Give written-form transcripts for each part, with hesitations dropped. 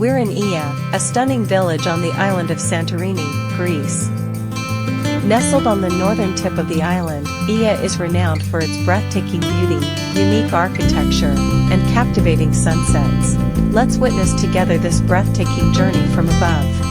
We're in Oia, a stunning village on the island of Santorini, Greece. Nestled on the northern tip of the island, Oia is renowned for its breathtaking beauty, unique architecture, and captivating sunsets. Let's witness together this breathtaking journey from above.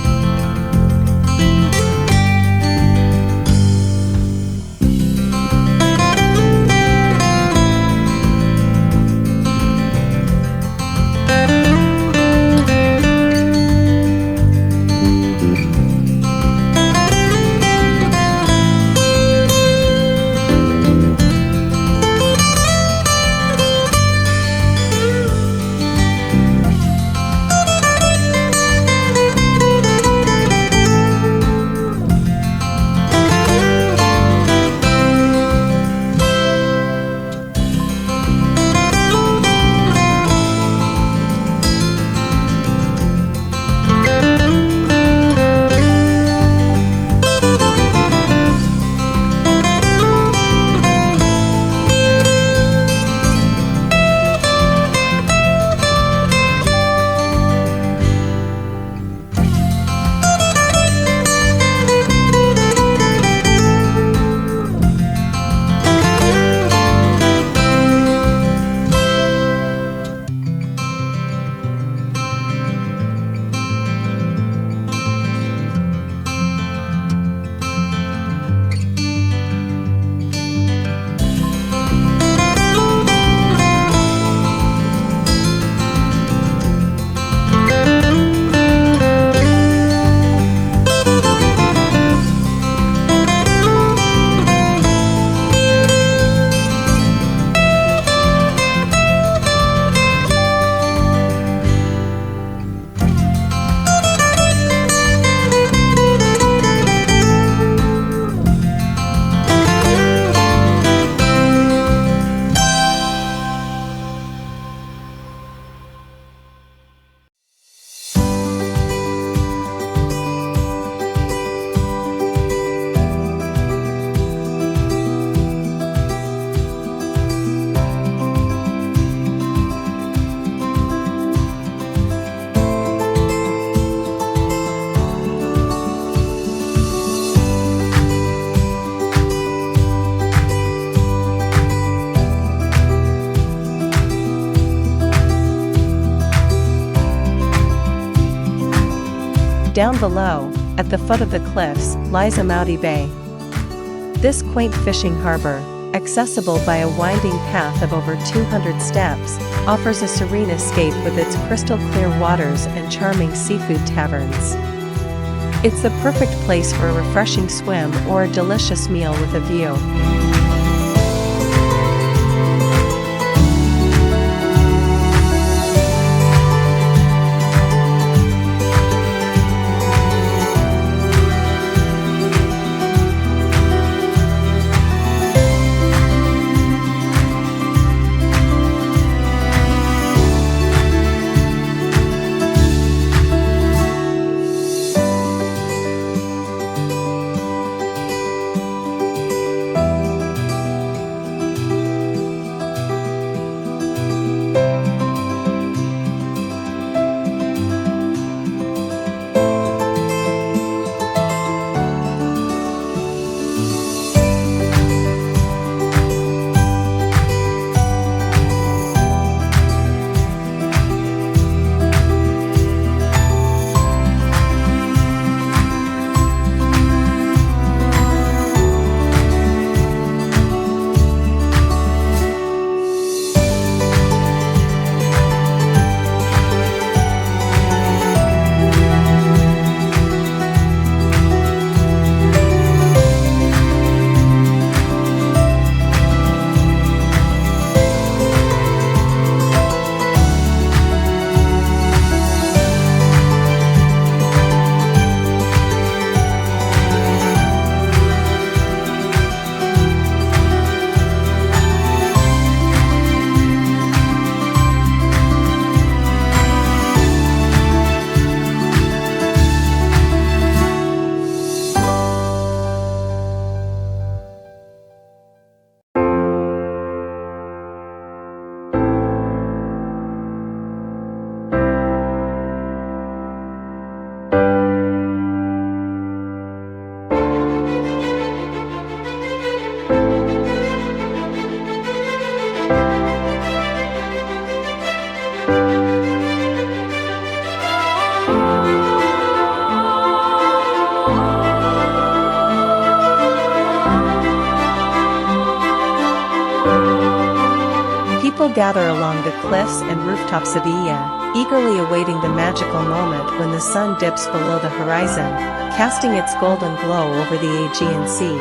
Down below, at the foot of the cliffs, lies Amauti Bay. This quaint fishing harbor, accessible by a winding path of over 200 steps, offers a serene escape with its crystal-clear waters and charming seafood taverns. It's the perfect place for a refreshing swim or a delicious meal with a view. People gather along the cliffs and rooftops of Oia, eagerly awaiting the magical moment when the sun dips below the horizon, casting its golden glow over the Aegean Sea.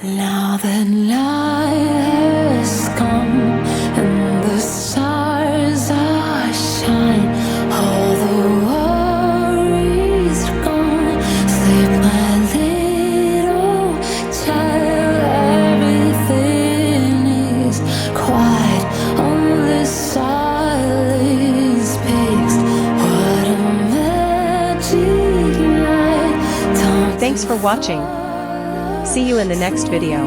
Now that night has come and the stars are shining, all the worries gone. Sleep, my little child, everything is quiet. Only silence speaks. What a magic night. Thanks for watching. See you in the next video.